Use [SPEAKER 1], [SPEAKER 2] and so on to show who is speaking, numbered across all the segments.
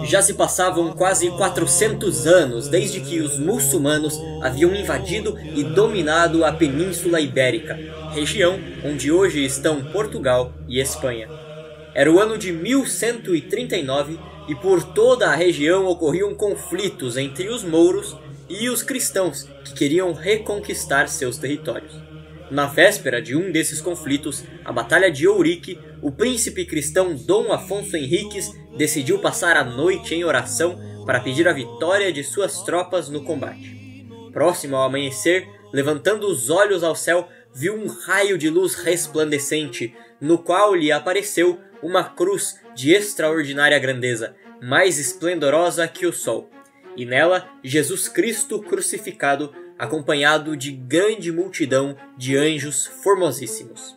[SPEAKER 1] Já se passavam quase 400 anos desde que os muçulmanos haviam invadido e dominado a Península Ibérica, região onde hoje estão Portugal e Espanha. Era o ano de 1139 e por toda a região ocorriam conflitos entre os mouros e os cristãos que queriam reconquistar seus territórios. Na véspera de um desses conflitos, a Batalha de Ourique, o príncipe cristão Dom Afonso Henriques decidiu passar a noite em oração para pedir a vitória de suas tropas no combate. Próximo ao amanhecer, levantando os olhos ao céu, viu um raio de luz resplandecente, no qual lhe apareceu uma cruz de extraordinária grandeza, mais esplendorosa que o sol, e nela Jesus Cristo crucificado, acompanhado de grande multidão de anjos formosíssimos.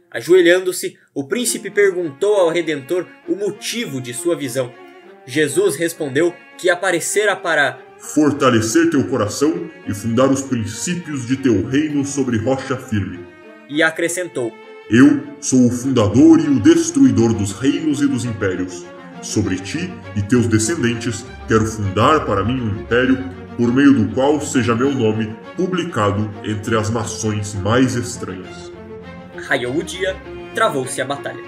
[SPEAKER 1] Ajoelhando-se, o príncipe perguntou ao Redentor o motivo de sua visão. Jesus respondeu que aparecera para
[SPEAKER 2] fortalecer teu coração e fundar os princípios de teu reino sobre rocha firme.
[SPEAKER 1] E acrescentou:
[SPEAKER 2] Eu sou o fundador e o destruidor dos reinos e dos impérios. Sobre ti e teus descendentes quero fundar para mim um império por meio do qual seja meu nome publicado entre as nações mais estranhas.
[SPEAKER 1] Raiou o dia, travou-se a batalha.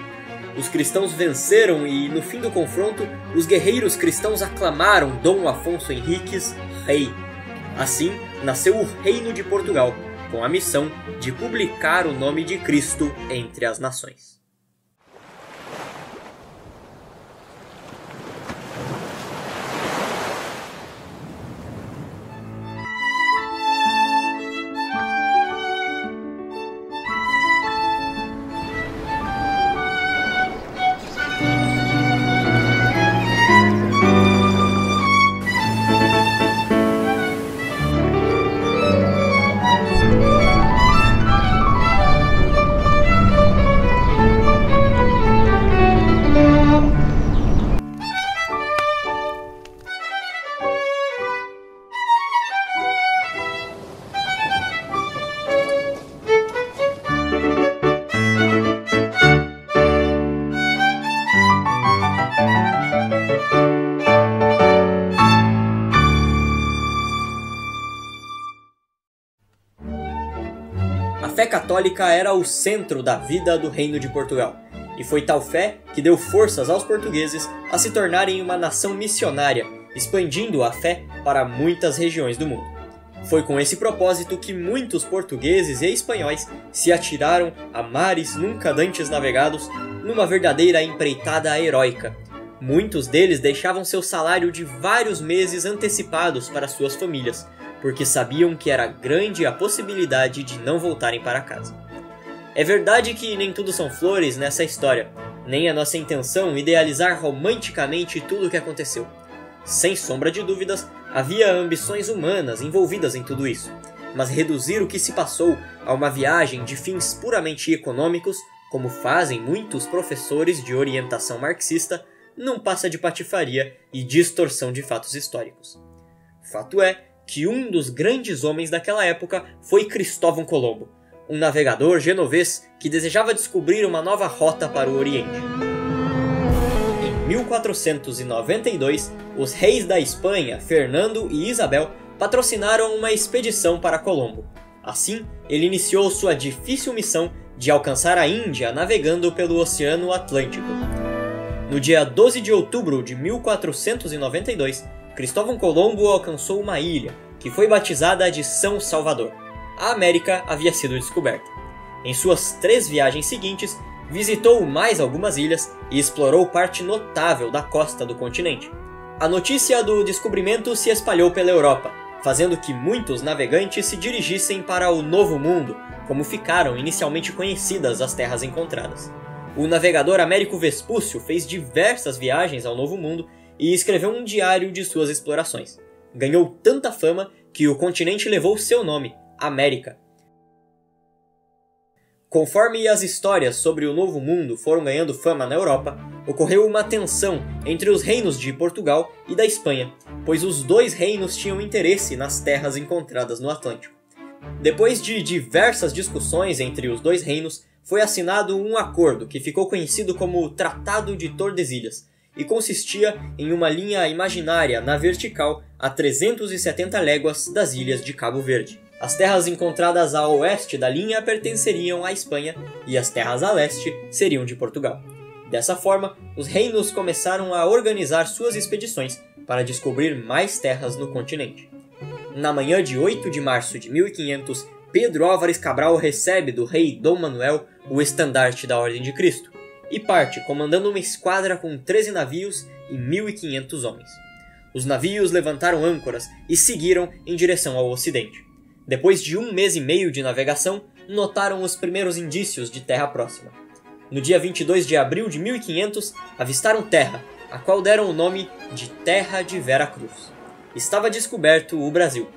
[SPEAKER 1] Os cristãos venceram e, no fim do confronto, os guerreiros cristãos aclamaram Dom Afonso Henriques rei. Assim, nasceu o Reino de Portugal, com a missão de publicar o nome de Cristo entre as nações. A fé católica era o centro da vida do Reino de Portugal, e foi tal fé que deu forças aos portugueses a se tornarem uma nação missionária, expandindo a fé para muitas regiões do mundo. Foi com esse propósito que muitos portugueses e espanhóis se atiraram a mares nunca dantes navegados numa verdadeira empreitada heróica. Muitos deles deixavam seu salário de vários meses antecipados para suas famílias, porque sabiam que era grande a possibilidade de não voltarem para casa. É verdade que nem tudo são flores nessa história, nem é nossa intenção idealizar romanticamente tudo o que aconteceu. Sem sombra de dúvidas, havia ambições humanas envolvidas em tudo isso, mas reduzir o que se passou a uma viagem de fins puramente econômicos, como fazem muitos professores de orientação marxista, não passa de patifaria e distorção de fatos históricos. Fato é que um dos grandes homens daquela época foi Cristóvão Colombo, um navegador genovês que desejava descobrir uma nova rota para o Oriente. Em 1492, os reis da Espanha, Fernando e Isabel, patrocinaram uma expedição para Colombo. Assim, ele iniciou sua difícil missão de alcançar a Índia navegando pelo Oceano Atlântico. No dia 12 de outubro de 1492, Cristóvão Colombo alcançou uma ilha, que foi batizada de São Salvador. A América havia sido descoberta. Em suas 3 viagens seguintes, visitou mais algumas ilhas e explorou parte notável da costa do continente. A notícia do descobrimento se espalhou pela Europa, fazendo que muitos navegantes se dirigissem para o Novo Mundo, como ficaram inicialmente conhecidas as terras encontradas. O navegador Américo Vespúcio fez diversas viagens ao Novo Mundo e escreveu um diário de suas explorações. Ganhou tanta fama que o continente levou seu nome, América. Conforme as histórias sobre o Novo Mundo foram ganhando fama na Europa, ocorreu uma tensão entre os reinos de Portugal e da Espanha, pois os dois reinos tinham interesse nas terras encontradas no Atlântico. Depois de diversas discussões entre os dois reinos, foi assinado um acordo que ficou conhecido como Tratado de Tordesilhas e consistia em uma linha imaginária na vertical a 370 léguas das ilhas de Cabo Verde. As terras encontradas a oeste da linha pertenceriam à Espanha e as terras a leste seriam de Portugal. Dessa forma, os reinos começaram a organizar suas expedições para descobrir mais terras no continente. Na manhã de 8 de março de 1500, Pedro Álvares Cabral recebe do rei Dom Manuel o estandarte da Ordem de Cristo e parte comandando uma esquadra com 13 navios e 1.500 homens. Os navios levantaram âncoras e seguiram em direção ao ocidente. Depois de 1 mês e meio de navegação, notaram os primeiros indícios de terra próxima. No dia 22 de abril de 1500, avistaram terra, a qual deram o nome de Terra de Vera Cruz. Estava descoberto o Brasil.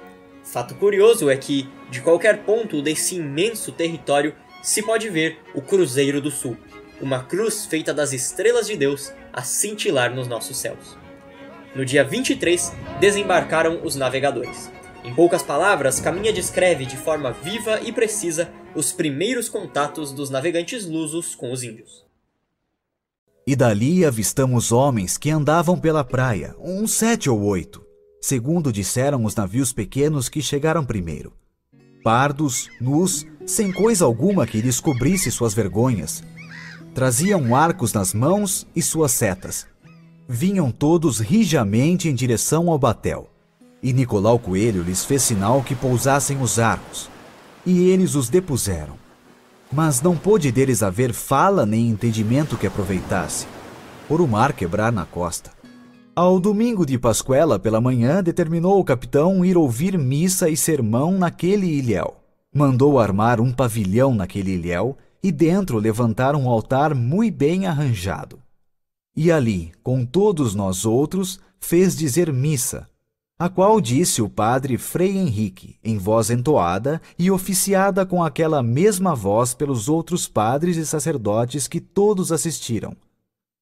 [SPEAKER 1] Fato curioso é que, de qualquer ponto desse imenso território, se pode ver o Cruzeiro do Sul, uma cruz feita das estrelas de Deus a cintilar nos nossos céus. No dia 23, desembarcaram os navegadores. Em poucas palavras, Caminha descreve de forma viva e precisa os primeiros contatos dos navegantes lusos com os índios.
[SPEAKER 3] E dali avistamos homens que andavam pela praia, uns 7 ou 8, segundo disseram os navios pequenos que chegaram primeiro. Pardos, nus, sem coisa alguma que lhes cobrisse suas vergonhas. Traziam arcos nas mãos e suas setas. Vinham todos rijamente em direção ao batel. E Nicolau Coelho lhes fez sinal que pousassem os arcos. E eles os depuseram. Mas não pôde deles haver fala nem entendimento que aproveitasse, por o mar quebrar na costa. Ao domingo de Pascuela pela manhã, determinou o capitão ir ouvir missa e sermão naquele ilhéu. Mandou armar um pavilhão naquele ilhéu e dentro levantar um altar muito bem arranjado. E ali, com todos nós outros, fez dizer missa, a qual disse o padre Frei Henrique, em voz entoada e oficiada com aquela mesma voz pelos outros padres e sacerdotes que todos assistiram.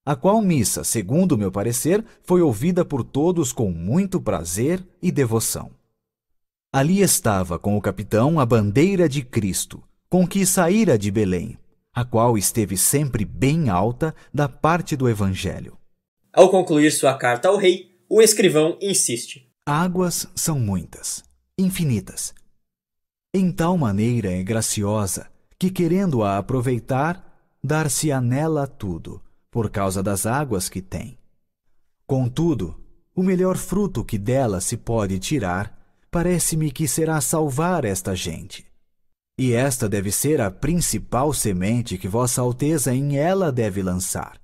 [SPEAKER 3] A qual missa, segundo meu parecer, foi ouvida por todos com muito prazer e devoção. Ali estava com o capitão a bandeira de Cristo, com que saíra de Belém, a qual esteve sempre bem alta da parte do Evangelho.
[SPEAKER 1] Ao concluir sua carta ao rei, o escrivão insiste.
[SPEAKER 3] Águas são muitas, infinitas. Em tal maneira é graciosa que, querendo-a aproveitar, dar-se-á nela tudo, por causa das águas que tem. Contudo, o melhor fruto que dela se pode tirar, parece-me que será salvar esta gente. E esta deve ser a principal semente que Vossa Alteza em ela deve lançar.